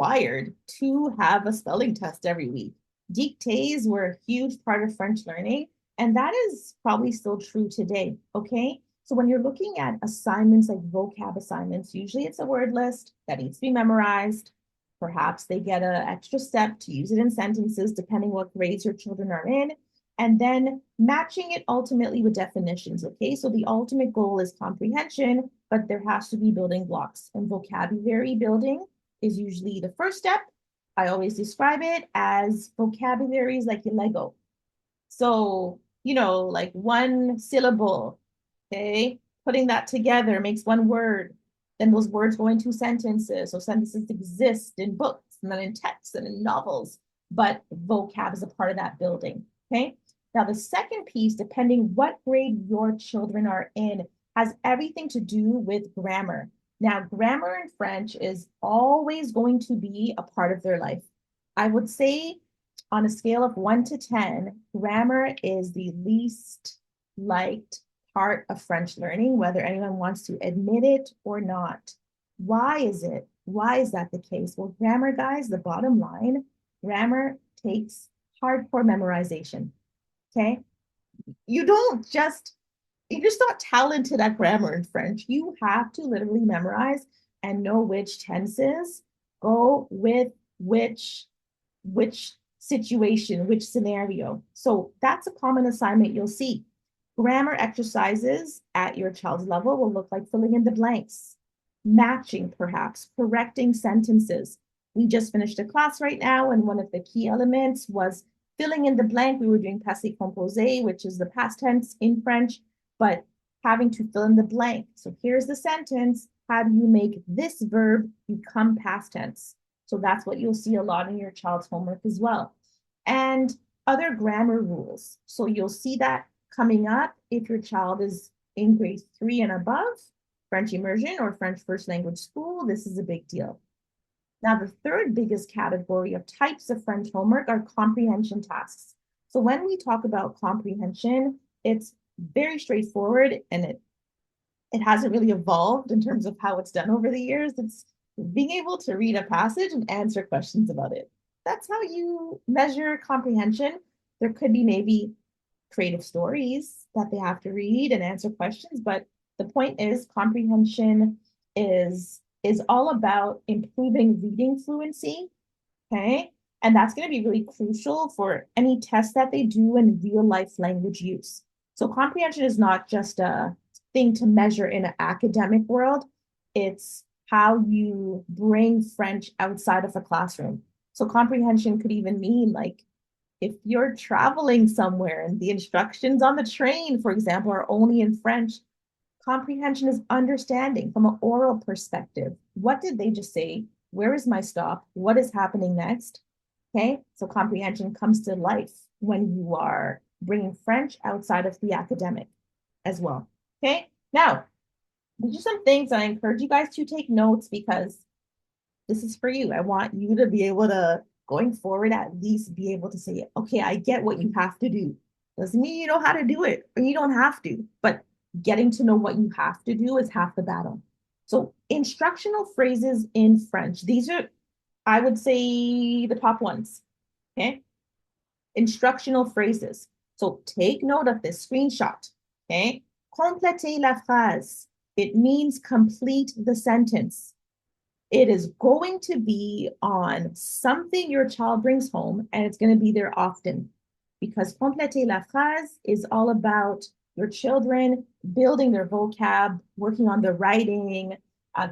required to have a spelling test every week. Dictées were a huge part of French learning, and that is probably still true today. Okay. So when you're looking at assignments like vocab assignments, usually it's a word list that needs to be memorized. Perhaps they get an extra step to use it in sentences, depending what grades your children are in, and then matching it ultimately with definitions. Okay, so the ultimate goal is comprehension, but there has to be building blocks, and vocabulary building is usually the first step. I always describe it as vocabulary is like a Lego. So, like one syllable, okay, putting that together makes one word. Then those words go into sentences. So sentences exist in books and then in texts and in novels, but vocab is a part of that building. Okay. Now, the second piece, depending what grade your children are in, has everything to do with grammar. Now, grammar in French is always going to be a part of their life. I would say on a scale of 1 to 10, grammar is the least liked part of French learning, whether anyone wants to admit it or not. Why is it? Why is that the case? Well, grammar, guys, the bottom line, grammar takes hardcore memorization. Okay. You don't just, you're just not talented at grammar in French. You have to literally memorize and know which tenses go with which situation, which scenario. So that's a common assignment you'll see. Grammar exercises at your child's level will look like filling in the blanks, matching perhaps, correcting sentences. We just finished a class right now, and one of the key elements was filling in the blank. We were doing passé composé, which is the past tense in French, but having to fill in the blank. So here's the sentence. How do you make this verb become past tense? So that's what you'll see a lot in your child's homework as well. And other grammar rules. So you'll see that coming up if your child is in grade 3 and above, French immersion or French first language school. This is a big deal. Now, the third biggest category of types of French homework are comprehension tasks. So when we talk about comprehension, it's very straightforward, and it hasn't really evolved in terms of how it's done over the years. It's being able to read a passage and answer questions about it. That's how you measure comprehension. There could be maybe creative stories that they have to read and answer questions, but the point is comprehension is all about improving reading fluency. Okay. And that's going to be really crucial for any test that they do in real life language use. So comprehension is not just a thing to measure in an academic world. It's how you bring French outside of a classroom. So comprehension could even mean like if you're traveling somewhere and the instructions on the train, for example, are only in French, comprehension is understanding from an oral perspective. What did they just say? Where is my stop? What is happening next? Okay, so comprehension comes to life when you are bringing French outside of the academic as well. Okay, now these are some things I encourage you guys to take notes because this is for you. I want you to be able to, going forward, at least be able to say, okay, I get what you have to do. Doesn't mean you know how to do it or you don't have to, but getting to know what you have to do is half the battle. So, instructional phrases in French, these are, I would say, the top ones. Okay. Instructional phrases. So, take note of this screenshot. Okay. Compléter la phrase. It means complete the sentence. It is going to be on something your child brings home, and it's going to be there often because compléter la phrase is all about your children building their vocab, working on the writing,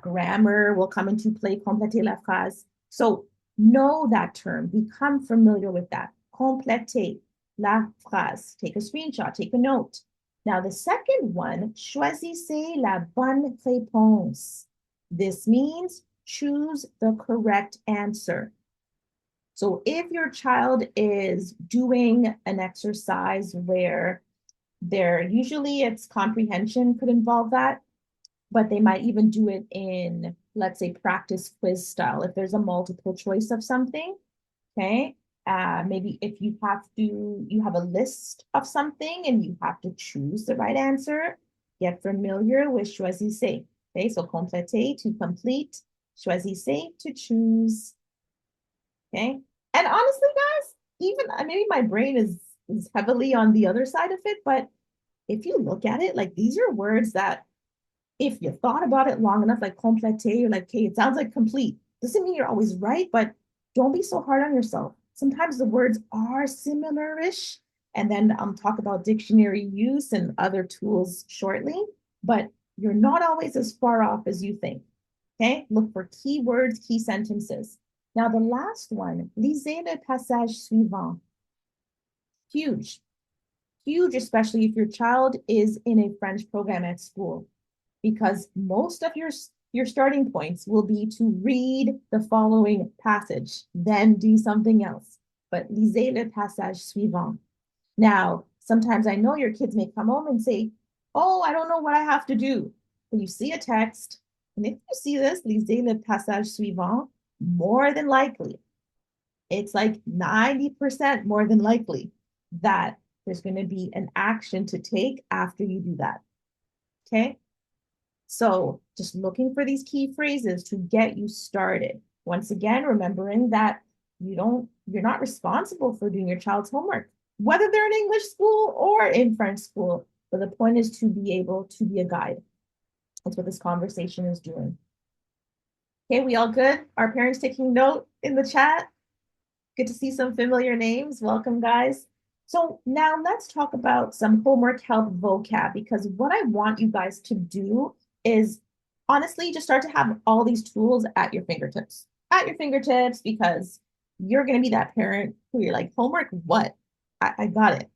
grammar will come into play, compléter la phrase. So know that term, become familiar with that. Compléter la phrase. Take a screenshot, take a note. Now, the second one, choisissez la bonne réponse. This means choose the correct answer. So if your child is doing an exercise where usually it's comprehension could involve that, but they might even do it in, let's say, practice quiz style. If there's a multiple choice of something, okay, maybe if you have a list of something and you have to choose the right answer, get familiar with choisissez. Okay, so compléter, to complete, choisissez, to choose. Okay. And honestly, guys, even maybe my brain is heavily on the other side of it, but if you look at it, like these are words that if you thought about it long enough, like compléter, you're like, okay, it sounds like complete. Doesn't mean you're always right, but don't be so hard on yourself. Sometimes the words are similar-ish, and then talk about dictionary use and other tools shortly, but you're not always as far off as you think. Okay, look for keywords, key sentences. Now, the last one, lisez le passage suivant. Huge, huge, especially if your child is in a French program at school, because most of your starting points will be to read the following passage, then do something else. But lisez le passage suivant. Now, sometimes I know your kids may come home and say, oh, I don't know what I have to do. When you see a text, and if you see this, lisez le passage suivant, more than likely, it's like 90% more than likely that there's going to be an action to take after you do that. Okay. So just looking for these key phrases to get you started. Once again, remembering that you're not responsible for doing your child's homework, whether they're in English school or in French school. But the point is to be able to be a guide. That's what this conversation is doing. Okay, we all good? Our parents taking note in the chat? Good to see some familiar names. Welcome, guys. So now let's talk about some homework help vocab, because what I want you guys to do is honestly just start to have all these tools at your fingertips. At your fingertips, because you're going to be that parent who you're like, homework, what? I got it.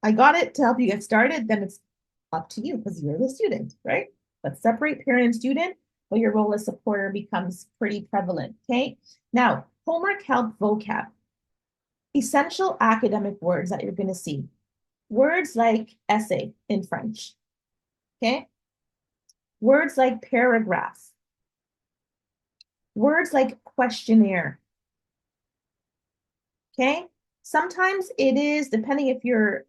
I got it to help you get started. Then it's up to you because you're the student, right? Let's separate parent and student, but your role as supporter becomes pretty prevalent. Okay. Now, homework help vocab. Essential academic words that you're going to see. Words like essay in French. Okay. Words like paragraph. Words like questionnaire. Okay. Sometimes it is, depending if your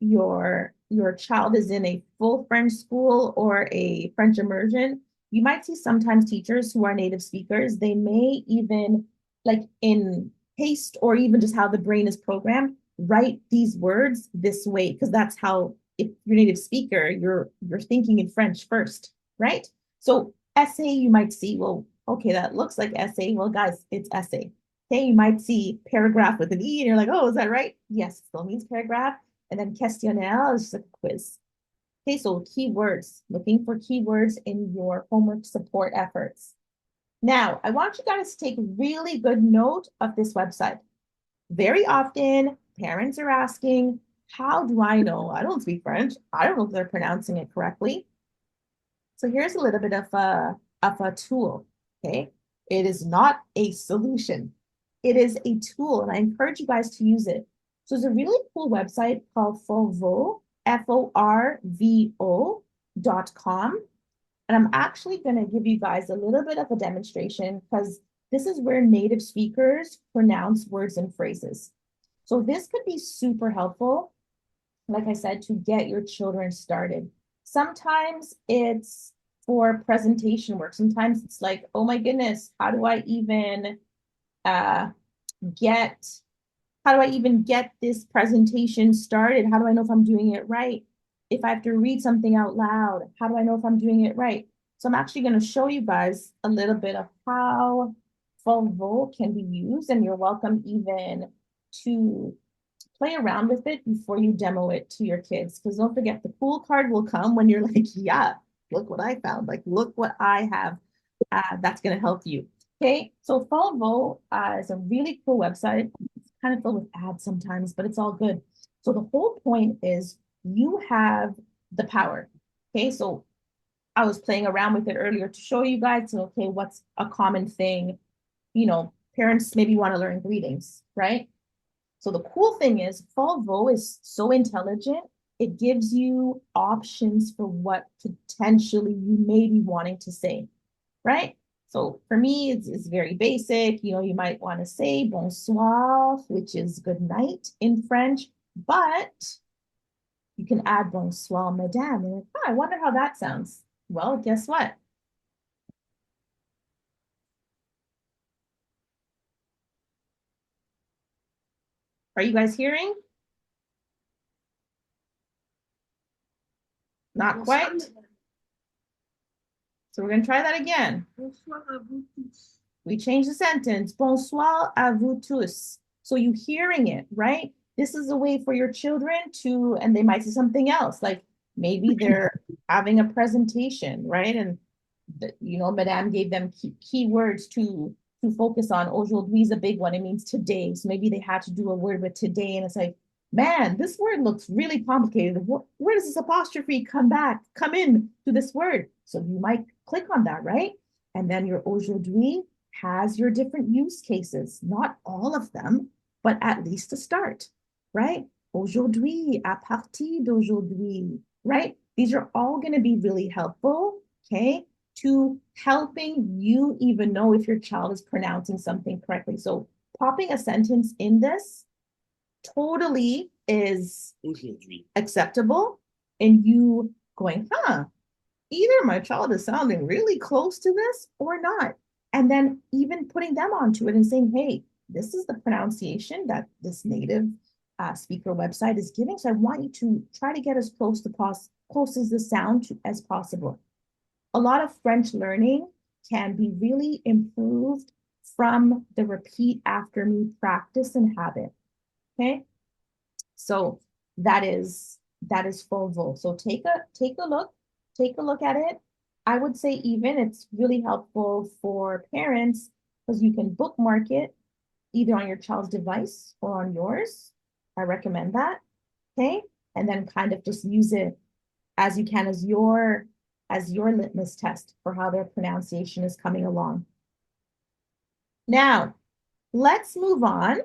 child is in a full French school or a French immersion, you might see sometimes teachers who are native speakers, they may even like in haste or even just how the brain is programmed, write these words this way, because that's how, if you're native speaker, you're thinking in French first, right? So essay, you might see, well, okay, that looks like essay. Well, guys, it's essay. Okay, you might see paragraph with an E and you're like, oh, is that right? Yes, it still means paragraph. And then questionnaire is just a quiz. Okay, so keywords, looking for keywords in your homework support efforts. Now, I want you guys to take really good note of this website. Very often, parents are asking, how do I know? I don't speak French. I don't know if they're pronouncing it correctly. So here's a little bit of a tool, okay? It is not a solution. It is a tool, and I encourage you guys to use it. So there's a really cool website called Forvo, Forvo.com. And I'm actually going to give you guys a little bit of a demonstration because this is where native speakers pronounce words and phrases. So this could be super helpful, like I said, to get your children started. Sometimes it's for presentation work. Sometimes it's like, oh my goodness, how do I even uh, get this presentation started? How do I know if I'm doing it right? If I have to read something out loud, how do I know if I'm doing it right? So I'm actually going to show you guys a little bit of how Forvo can be used, and you're welcome even to play around with it before you demo it to your kids. Because don't forget, the cool card will come when you're like, yeah, look what I found. Like, look what I have. That's going to help you. Okay, so Forvo is a really cool website. It's kind of filled with ads sometimes, but it's all good. So the whole point is you have the power. Okay, so I was playing around with it earlier to show you guys, so, okay, what's a common thing? Parents maybe want to learn greetings, right? So the cool thing is Forvo is so intelligent, it gives you options for what potentially you may be wanting to say, right? So for me, it's very basic. You might want to say bonsoir, which is good night in French, but you can add bonsoir, madame. And like, I wonder how that sounds. Well, guess what? Are you guys hearing? Not quite. So we're going to try that again. Bonsoir à vous tous. We change the sentence. Bonsoir à vous tous. So you hearing it, right? This is a way for your children to, and they might say something else, like maybe they're having a presentation, right? And Madame gave them key words to focus on. Aujourd'hui is a big one. It means today. So maybe they had to do a word with today, and it's like, man, this word looks really complicated. Where does this apostrophe come in to this word? So you might click on that, right? And then your aujourd'hui has your different use cases, not all of them, but at least a start, right? Aujourd'hui, à partir d'aujourd'hui, right? These are all going to be really helpful, okay, to helping you even know if your child is pronouncing something correctly. So popping a sentence in this totally is acceptable, and you going, either my child is sounding really close to this or not. And then even putting them onto it and saying, hey, this is the pronunciation that this native speaker website is giving. So I want you to try to get as close as the sound as possible. A lot of French learning can be really improved from the repeat after me practice and habit. Okay. So that is full vol. So take a look at it. I would say even it's really helpful for parents because you can bookmark it either on your child's device or on yours. I recommend that. Okay. And then kind of just use it as you can as your litmus test for how their pronunciation is coming along. Now, let's move on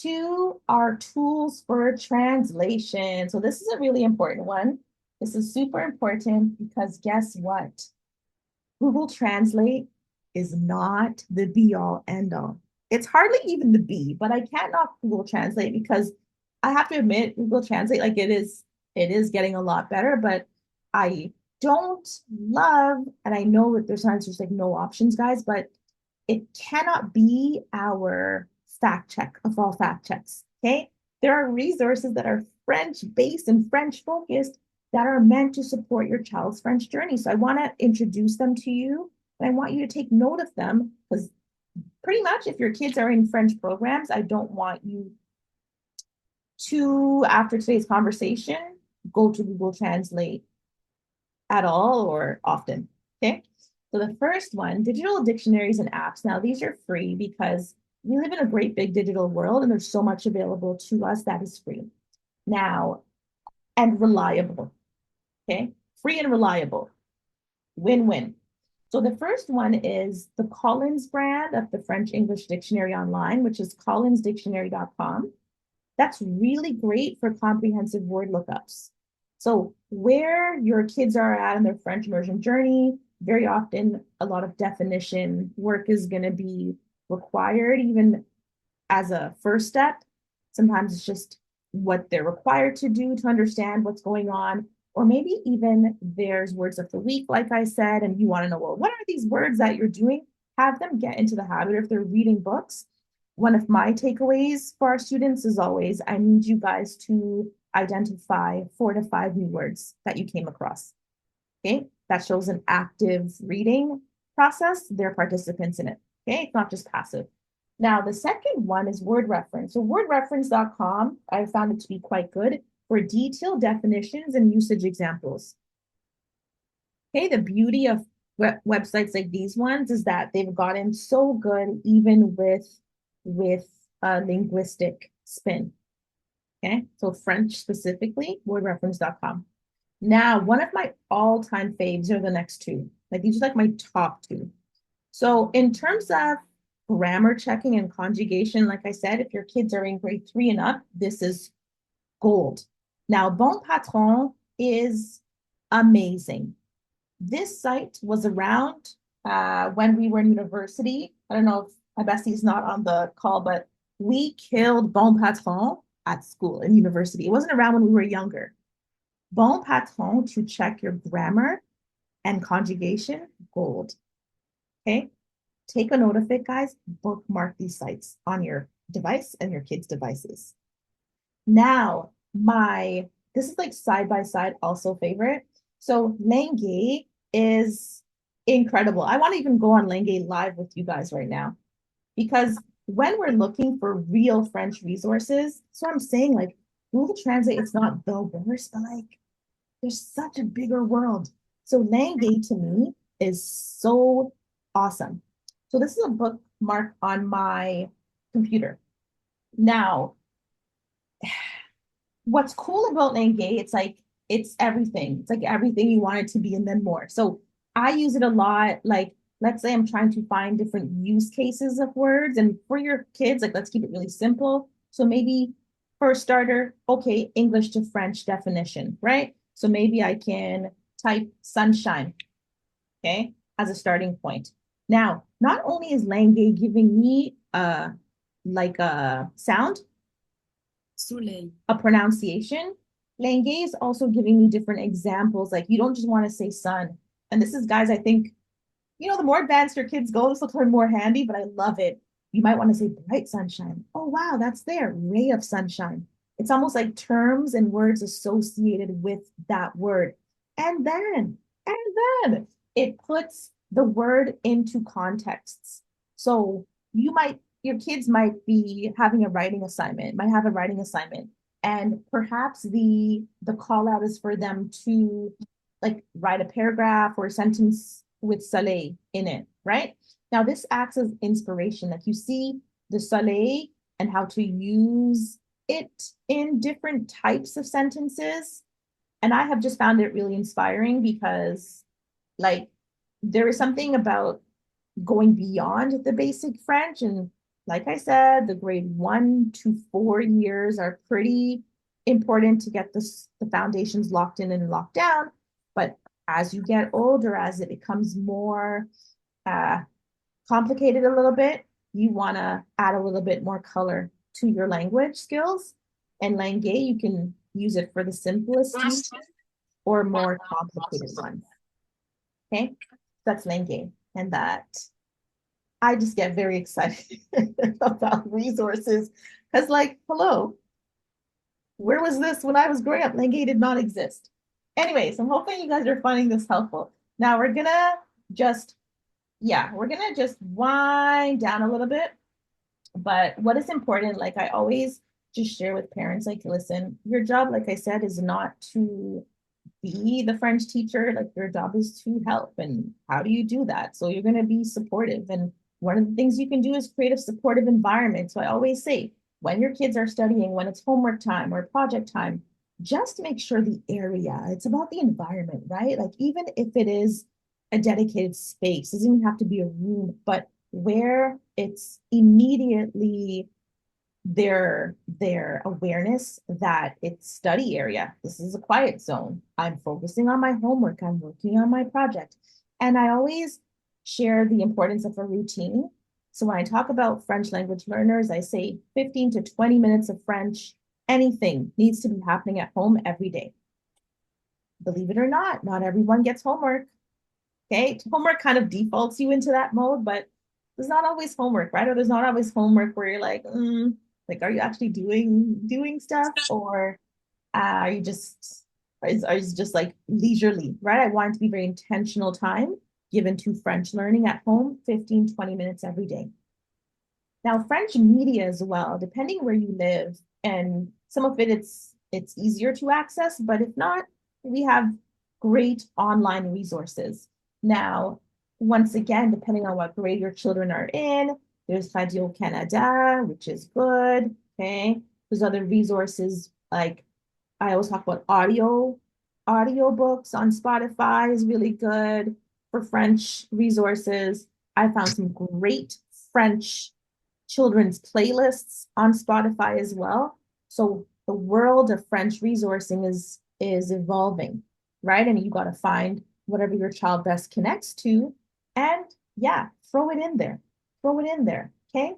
to our tools for translation. So this is a really important one. This is super important because guess what? Google Translate is not the be all end all. It's hardly even the B, but I can't knock Google Translate because I have to admit Google Translate, like it is getting a lot better, but I don't love, and I know that there's times there's like no options, guys, but it cannot be our fact check of all fact checks. Okay. There are resources that are French based and French focused that are meant to support your child's French journey. So I want to introduce them to you, and I want you to take note of them because pretty much if your kids are in French programs, I don't want you to, after today's conversation, go to Google Translate at all or often. Okay. So the first one, digital dictionaries and apps. Now, these are free because we live in a great big digital world and there's so much available to us that is free. Now, and reliable. Okay. Free and reliable. Win-win. So the first one is the Collins brand of the French English Dictionary Online, which is collinsdictionary.com. That's really great for comprehensive word lookups. So where your kids are at in their French immersion journey, very often a lot of definition work is going to be required, even as a first step. Sometimes it's just what they're required to do to understand what's going on. Or maybe even there's words of the week, like I said, and you want to know, well, what are these words that you're doing? Have them get into the habit. If they're reading books, one of my takeaways for our students is always, I need you guys to identify 4 to 5 new words that you came across. Okay, that shows an active reading process. They're participants in it. Okay, it's not just passive. Now, the second one is word reference. So wordreference.com, I found it to be quite good for detailed definitions and usage examples. Okay, the beauty of websites like these ones is that they've gotten so good even with a linguistic spin. Okay, so French specifically, wordreference.com. Now, one of my all-time faves are the next two. Like these are like my top two. So in terms of grammar checking and conjugation, like I said, if your kids are in grade 3 and up, this is gold. Now, Bon Patron is amazing. This site was around when we were in university. I don't know if my bestie's not on the call, but we killed Bon Patron at school in university. It wasn't around when we were younger. Bon Patron to check your grammar and conjugation, gold. Okay. Take a note of it, guys. Bookmark these sites on your device and your kids' devices. Now, this is like side by side also favorite. So Langay is incredible. I want to even go on Langay live with you guys right now because when we're looking for real French resources, so I'm saying like Google Translate, it's not the worst, but like there's such a bigger world. So Langay to me is so awesome. So this is a bookmark on my computer. Now, what's cool about Langay, it's like it's everything. It's like everything you want it to be and then more. So I use it a lot. Like, let's say I'm trying to find different use cases of words. And for your kids, like let's keep it really simple. So maybe for a starter, okay, English to French definition, right? So maybe I can type sunshine, okay, as a starting point. Now, not only is Langay giving me like a sound, Soleil. a pronunciation. Langay is also giving me different examples. Like you don't just want to say sun. And this is, guys, I think, the more advanced your kids go, this will turn more handy, but I love it. You might want to say bright sunshine. Oh, wow, that's there. Ray of sunshine. It's almost like terms and words associated with that word. And then it puts the word into contexts. So your kids might be having a writing assignment, might have a writing assignment, and perhaps the call out is for them to like write a paragraph or a sentence with soleil in it, right? Now this acts as inspiration. Like you see the soleil and how to use it in different types of sentences. And I have just found it really inspiring because like there is something about going beyond the basic French. And like I said, the grade 1 to 4 years are pretty important to get the foundations locked in and locked down. But as you get older, as it becomes more uh, complicated a little bit, you want to add a little bit more color to your language skills. And Langay, you can use it for the simplest use or more complicated ones. Okay, that's Langay. And that I just get very excited about resources because, like, hello, where was this when I was growing up? Langay did not exist. Anyways, I'm hoping you guys are finding this helpful. Now we're gonna just, yeah, we're gonna just wind down a little bit. But what is important, like I always just share with parents, like, listen, your job, like I said, is not to be the French teacher. Like your job is to help. And how do you do that? So you're going to be supportive. And one of the things you can do is create a supportive environment. So I always say, when your kids are studying, when it's homework time or project time, just make sure the area, it's about the environment, right? Like even if it is a dedicated space, it doesn't even have to be a room, but where it's immediately their awareness that it's study area. This is a quiet zone. I'm focusing on my homework. I'm working on my project. And I always share the importance of a routine. So when I talk about French language learners, I say 15 to 20 minutes of French, anything needs to be happening at home every day. Believe it or not everyone gets homework. Okay. Homework kind of defaults you into that mode, but there's not always homework, right? Or there's not always homework where you're like, are you actually doing stuff, or are you just are you just like leisurely, right? I want it to be very intentional time given to French learning at home, 15-20 minutes every day. Now, French media as well, depending where you live, and some of it's easier to access, but if not, we have great online resources. Now, once again, depending on what grade your children are in, there's Radio Canada, which is good. Okay. There's other resources like I always talk about audio books on Spotify is really good for French resources. I found some great French children's playlists on Spotify as well. So the world of French resourcing is evolving, right? And you got to find whatever your child best connects to, and yeah, throw it in there. Throw it in there. Okay.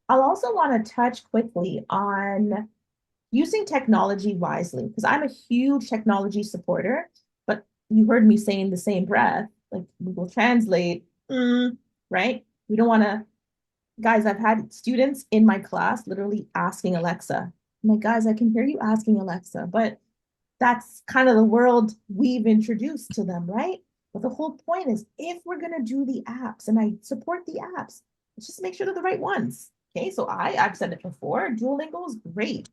I'll also want to touch quickly on using technology wisely because I'm a huge technology supporter, but you heard me say in the same breath, like Google Translate, right? We don't want to, guys, I've had students in my class literally asking Alexa, My guys, I can hear you asking Alexa, but that's kind of the world we've introduced to them, right? But the whole point is if we're going to do the apps, and I support the apps, let's just make sure they're the right ones. Okay, so I've said it before, Duolingo is great.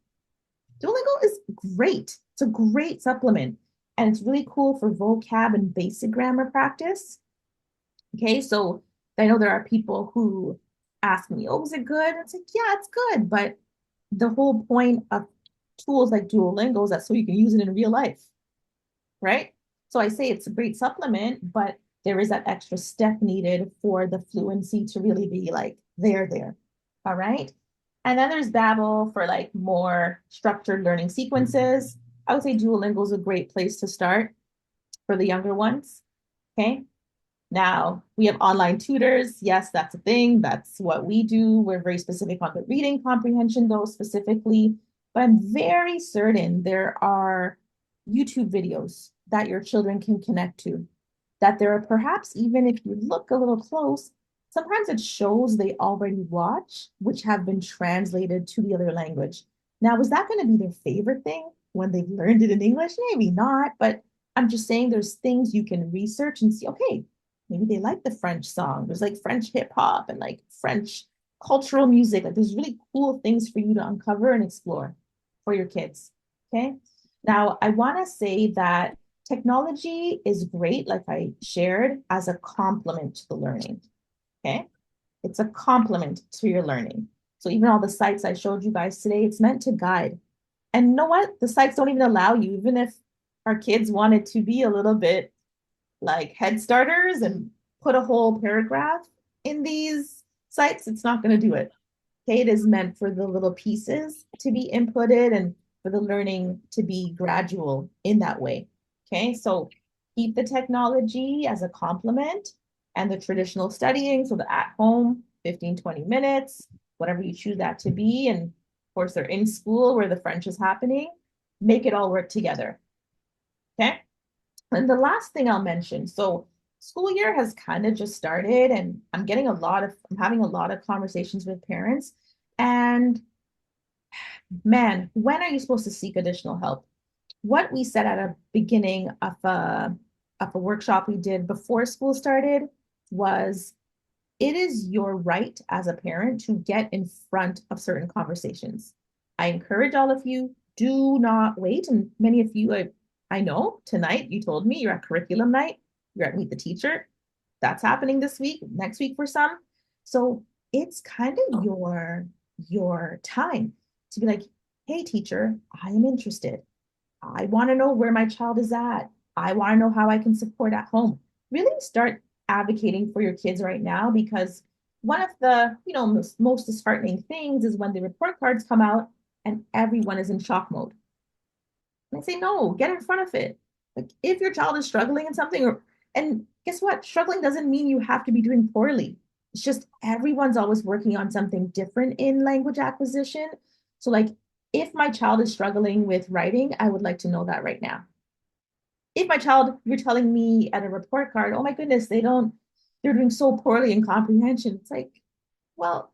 Duolingo is great. It's a great supplement, and it's really cool for vocab and basic grammar practice. Okay, so I know there are people who ask me, oh, is it good? It's like, yeah, it's good. But the whole point of tools like Duolingo is that so you can use it in real life, right? So I say it's a great supplement, but there is that extra step needed for the fluency to really be like there. All right. And then there's Babbel for like more structured learning sequences. I would say Duolingo is a great place to start for the younger ones. Okay. Now we have online tutors. Yes, that's a thing. That's what we do. We're very specific on the reading comprehension, though, specifically. But I'm very certain there are YouTube videos that your children can connect to. That there are perhaps, even if you look a little close, sometimes it shows they already watch, which have been translated to the other language. Now, is that going to be their favorite thing when they've learned it in English? Maybe not, but I'm just saying there's things you can research and see, okay, maybe they like the French song. There's like French hip hop and like French cultural music. Like there's really cool things for you to uncover and explore for your kids. Okay. Now, I want to say that technology is great, like I shared, as a complement to the learning. Okay. It's a complement to your learning. So even all the sites I showed you guys today, it's meant to guide. And you know what? The sites don't even allow you, even if our kids wanted to be a little bit like head starters and put a whole paragraph in these sites, it's not going to do it. Okay, it is meant for the little pieces to be inputted and for the learning to be gradual in that way. Okay, so keep the technology as a complement and the traditional studying, so the at home 15, 20 minutes, whatever you choose that to be. And of course, they're in school where the French is happening. Make it all work together. Okay. And the last thing I'll mention, so school year has kind of just started, and I'm having a lot of conversations with parents. And man, when are you supposed to seek additional help? What we said at a beginning of a workshop we did before school started was it is your right as a parent to get in front of certain conversations. I encourage all of you, do not wait. And many of you, I know tonight you told me you're at curriculum night, you're at Meet the Teacher. That's happening this week, next week for some. So it's kind of your time to be like, hey, teacher, I am interested. I want to know where my child is at. I want to know how I can support at home. Really start advocating for your kids right now, because one of the most disheartening things is when the report cards come out and everyone is in shock mode. And I say, no, get in front of it. Like if your child is struggling in something, and guess what? Struggling doesn't mean you have to be doing poorly. It's just everyone's always working on something different in language acquisition. So like if my child is struggling with writing, I would like to know that right now. If my child, you're telling me at a report card, oh my goodness, they're doing so poorly in comprehension. It's like, well,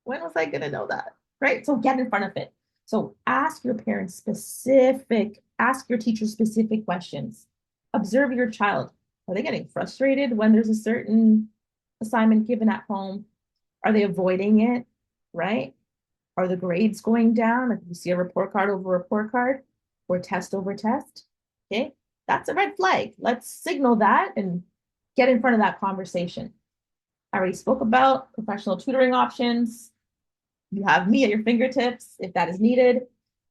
when was I going to know that? Right? So get in front of it. So ask your teacher specific questions. Observe your child. Are they getting frustrated when there's a certain assignment given at home? Are they avoiding it? Right? Are the grades going down? If you see a report card over report card or test over test, okay, that's a red flag. Let's signal that and get in front of that conversation. I already spoke about professional tutoring options. You have me at your fingertips if that is needed.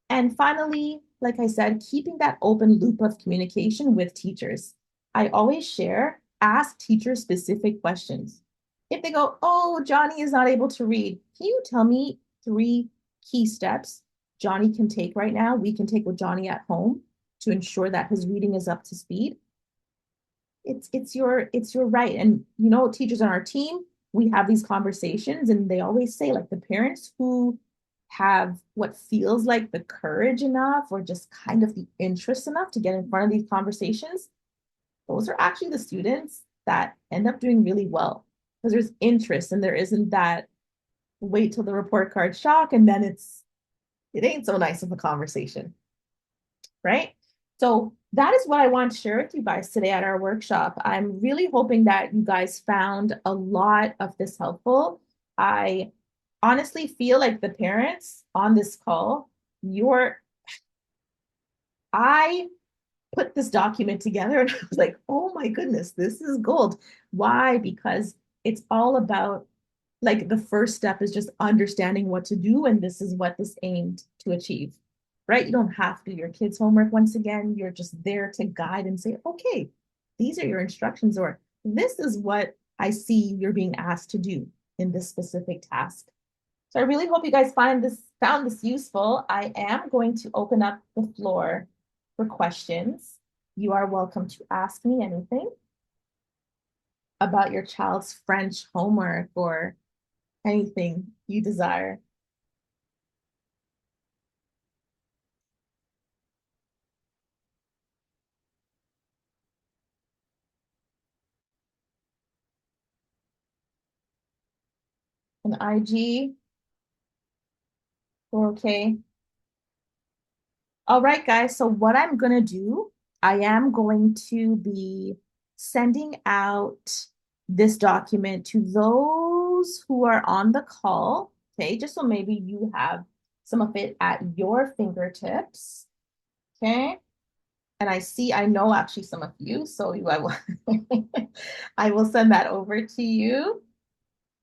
And finally, like I said, keeping that open loop of communication with teachers. I always share, ask teacher specific questions. If they go, oh, Johnny is not able to read, can you tell me 3 key steps Johnny can take right now? We can take with Johnny at home to ensure that his reading is up to speed. It's your right. And teachers on our team, we have these conversations, and they always say, like, the parents who have what feels like the courage enough or just kind of the interest enough to get in front of these conversations, those are actually the students that end up doing really well, because there's interest and there isn't that wait till the report card shock and then it ain't so nice of a conversation, right? So that is what I want to share with you guys today at our workshop. I'm really hoping that you guys found a lot of this helpful. I honestly feel like the parents on this call, I put this document together and I was like, oh my goodness, this is gold. Why? Because it's all about like the first step is just understanding what to do, and this is what this aimed to achieve, right? You don't have to do your kids' homework once again. You're just there to guide and say, okay, these are your instructions, or this is what I see you're being asked to do in this specific task. So I really hope you guys found this useful. I am going to open up the floor for questions. You are welcome to ask me anything about your child's French homework or anything you desire. An IG, we're okay. All right, guys. So what I'm gonna do, I am going to be sending out this document to those who are on the call. Okay, just so maybe you have some of it at your fingertips. Okay. And I know actually some of you, so I will I will send that over to you.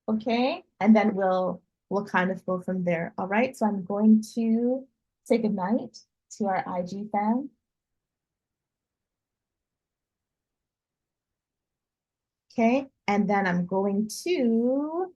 Okay. And then we'll kind of go from there. All right. So I'm going to say goodnight to our IG fam. Okay. And then I'm going to